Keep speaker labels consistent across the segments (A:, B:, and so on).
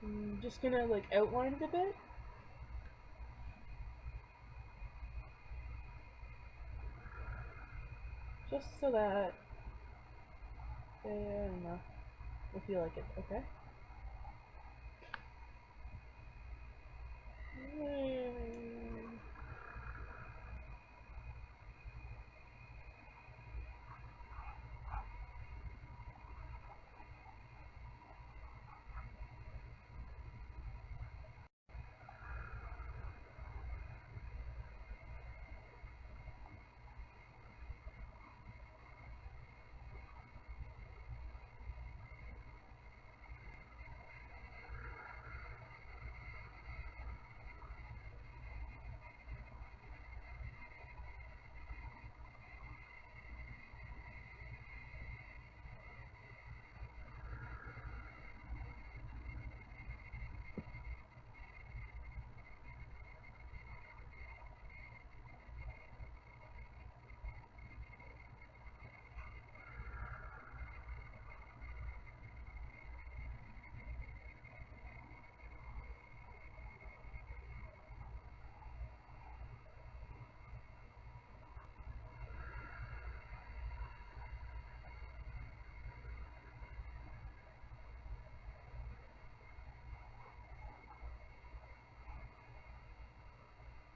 A: I'm just gonna like outline it a bit. Just so that I don't know. I feel like it, okay?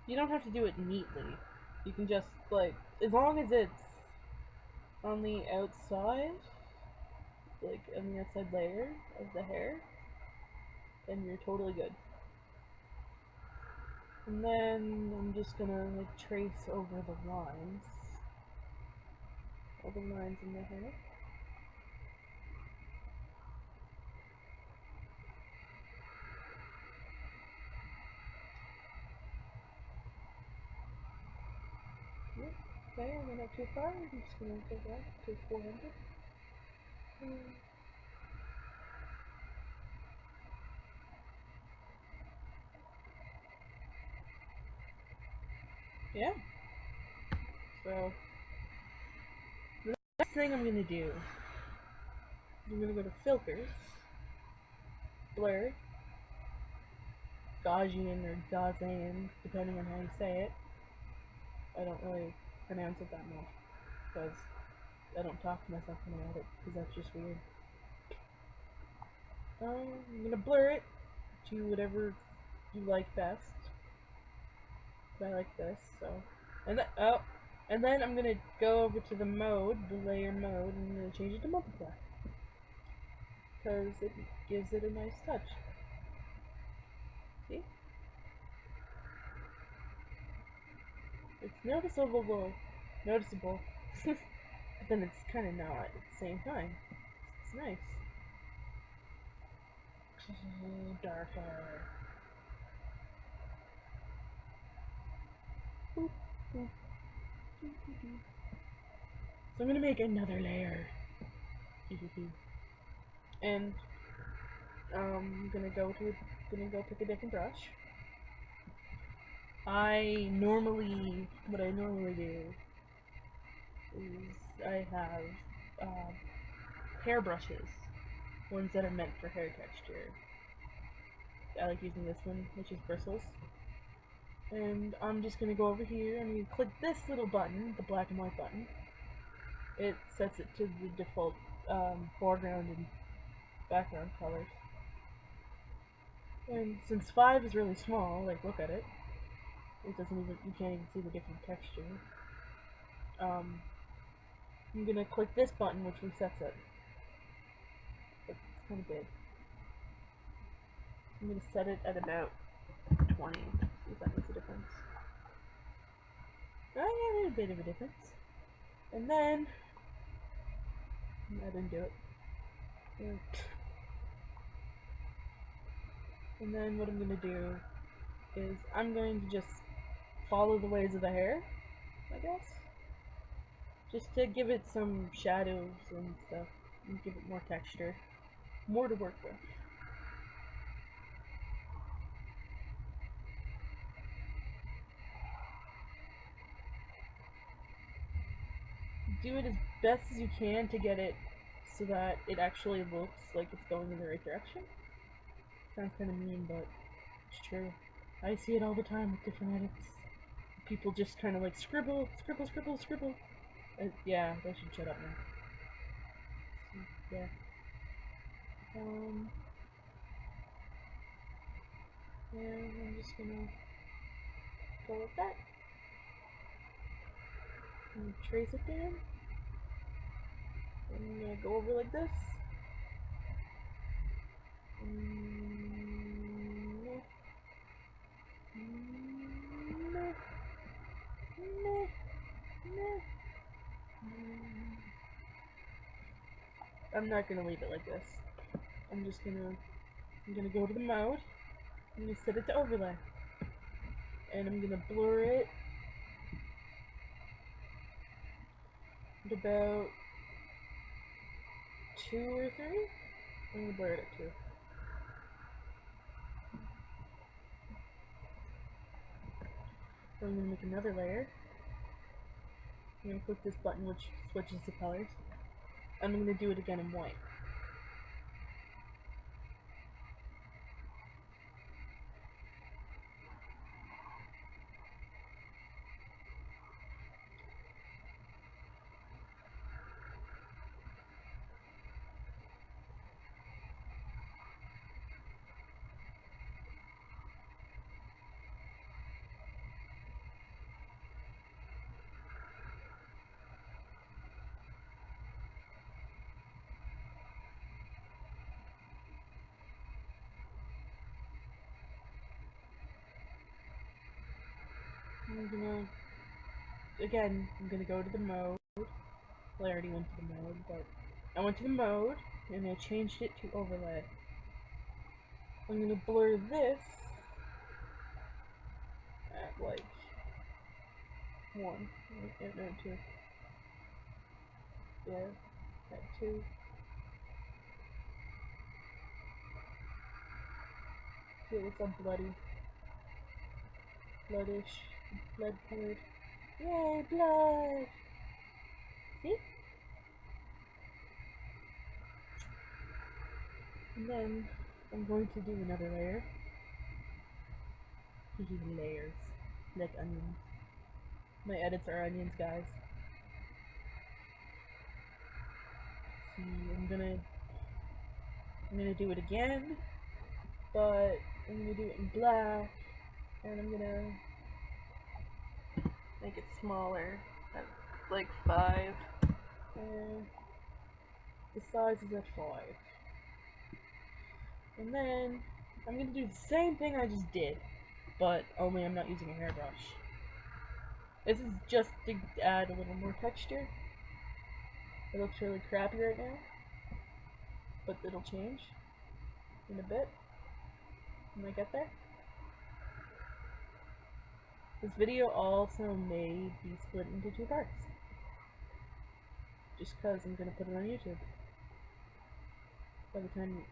A: You don't have to do it neatly. You can just, like, as long as it's on the outside, like, on the outside layer of the hair, then you're totally good. And then I'm just gonna, like, trace over the lines. All the lines in the hair. Yep. Okay, I went up too far. I'm just gonna go back to 400. Yeah. So, the next thing I'm gonna do, I'm gonna go to filters, blur, Gaussian or Gaussian, depending on how you say it. I don't really pronounce it that much because I don't talk to myself when I edit because that's just weird. I'm gonna blur it to whatever you like best. I like this, so. And then I'm gonna go over to the mode, the layer mode, and I'm gonna change it to multiply because it gives it a nice touch. See? It's noticeable, but then it's kind of not at the same time. It's nice. Darker. Boop, boop, boop, boop. So I'm gonna make another layer. And I'm gonna go pick a different brush. What I normally do is I have hair brushes, ones that are meant for hair texture. I like using this one, which is bristles. And I'm just gonna go over here and you click this little button, the black and white button. It sets it to the default foreground and background colors. And since 5 is really small, like look at it, you can't even see the different texture. I'm gonna click this button which resets it. It's kind of big. I'm gonna set it at about 20, see if that makes a difference. Oh yeah, there's a bit of a difference. And then, I didn't do it. And then what I'm gonna do is I'm going to just follow the waves of the hair, I guess. Just to give it some shadows and stuff, and give it more texture. More to work with. Do it as best as you can to get it so that it actually looks like it's going in the right direction. Sounds kind of mean, but it's true. I see it all the time with different edits. People just kind of like scribble, scribble, scribble, scribble. Yeah, I should shut up now. Yeah. And I'm just gonna go with that. And trace it down. And I'm gonna go over like this. I'm not gonna leave it like this. I'm gonna go to the mode. I'm gonna set it to overlay. And I'm gonna blur it at about 2 or 3. I'm gonna blur it at 2. So I'm gonna make another layer. I'm gonna click this button which switches the colors. And I'm gonna do it again in white. I'm gonna go to the mode. Well, I already went to the mode, but I went to the mode and I changed it to overlay. I'm gonna blur this at like 1. No, 2. Yeah, at 2. See, it looks all bloody. Bloodish. Blood colored. Yay, blood! See? And then I'm going to do another layer. Layers. Like onions. My edits are onions, guys. See, I'm gonna do it again, but I'm gonna do it in black, and I'm gonna make it smaller, at like 5, and the size is at 5. And then I'm gonna do the same thing I just did, but only I'm not using a hairbrush. This is just to add a little more texture. It looks really crappy right now, but it'll change in a bit when I get there. This video also may be split into 2 parts, just because I'm gonna put it on YouTube. By the time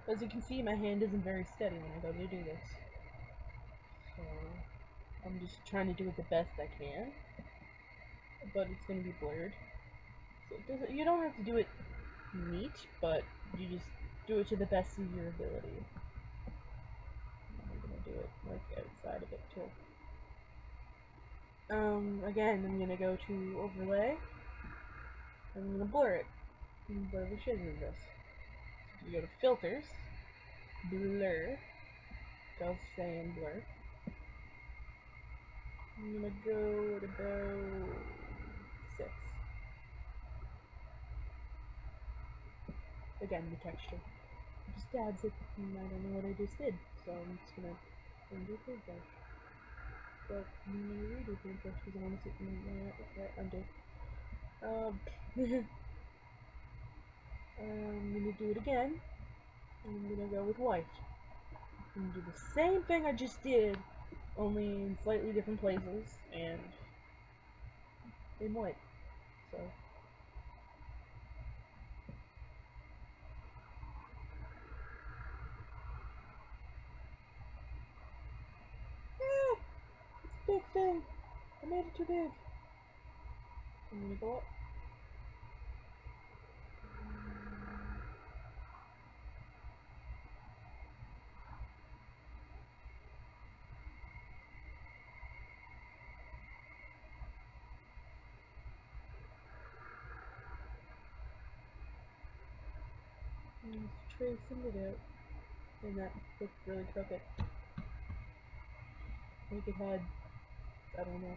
A: As you can see, my hand isn't very steady when I go to do this. So, I'm just trying to do it the best I can. But it's going to be blurred. So you don't have to do it neat, but you just do it to the best of your ability. I'm going to do it like outside of it too. Again, I'm going to go to overlay. I'm going to blur it. And blur the shit out of this. So you go to filters, blur, I'll say in blur. I'm gonna go at about 6. Again, the texture. It just adds it, and I don't know what I just did, so I'm just gonna undo paintbrush. But I'm gonna redo paintbrush because I want to see okay, undo. I'm gonna do it again, and I'm gonna go with white. I'm gonna do the same thing I just did, only in slightly different places, and in white. So. It's a big thing! I made it too big! I'm gonna go up. And tracing it out. And that looked really crooked. Like it had, I don't know.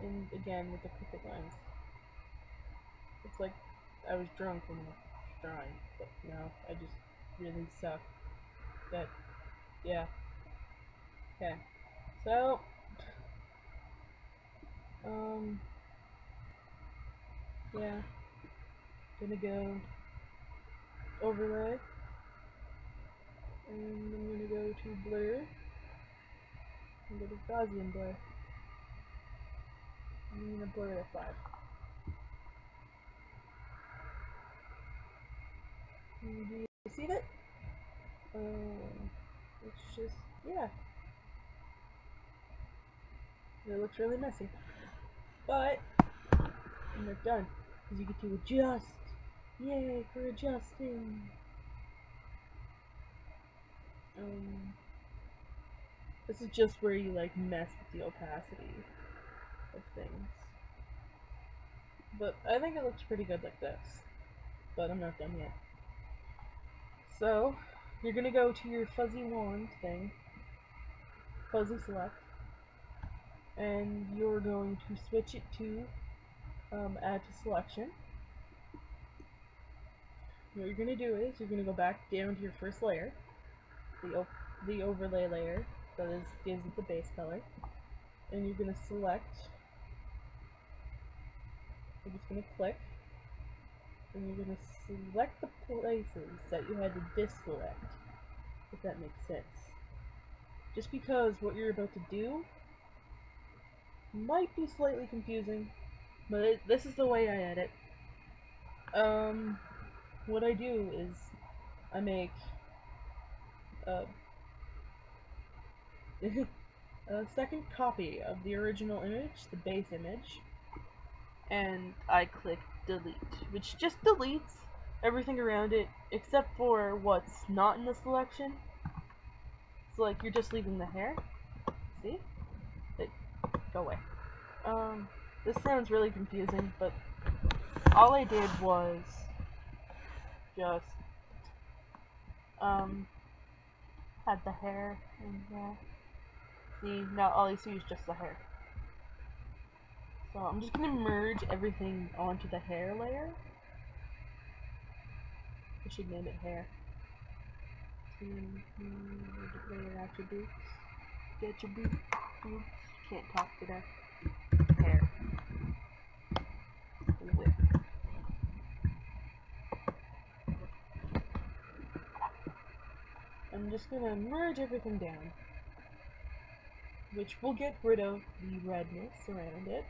A: And again, with the crooked lines. It's like I was drunk when I was drawing, but no, I just really suck. But, yeah. Okay. So, yeah. Gonna go overlay. And I'm gonna go to blur. And go to Gaussian blur. I'm gonna blur it at 5. And do you see it? It's just, yeah. It looks really messy. But, I'm not done. Because you get to adjust. Yay for adjusting. This is just where you like mess with the opacity of things. But I think it looks pretty good like this. But I'm not done yet. So, you're gonna go to your fuzzy wand thing, fuzzy select, and you're going to switch it to add to selection. What you're gonna do is you're gonna go back down to your first layer, the overlay layer that gives it the base color, and you're gonna select. You're just gonna click, and you're gonna select the places that you had to deselect, if that makes sense. Just because what you're about to do might be slightly confusing, but this is the way I edit. What I do is I make a, a second copy of the original image, the base image, and I click delete, which just deletes everything around it except for what's not in the selection. So like you're just leaving the hair. See? Go away. This sounds really confusing, but all I did was just had the hair and see, now all you see is just the hair. So I'm just gonna merge everything onto the hair layer. I should name it hair. Layer attributes. Attributes. Can't talk today. Hair. Whip. I'm just gonna merge everything down, which will get rid of the redness around it.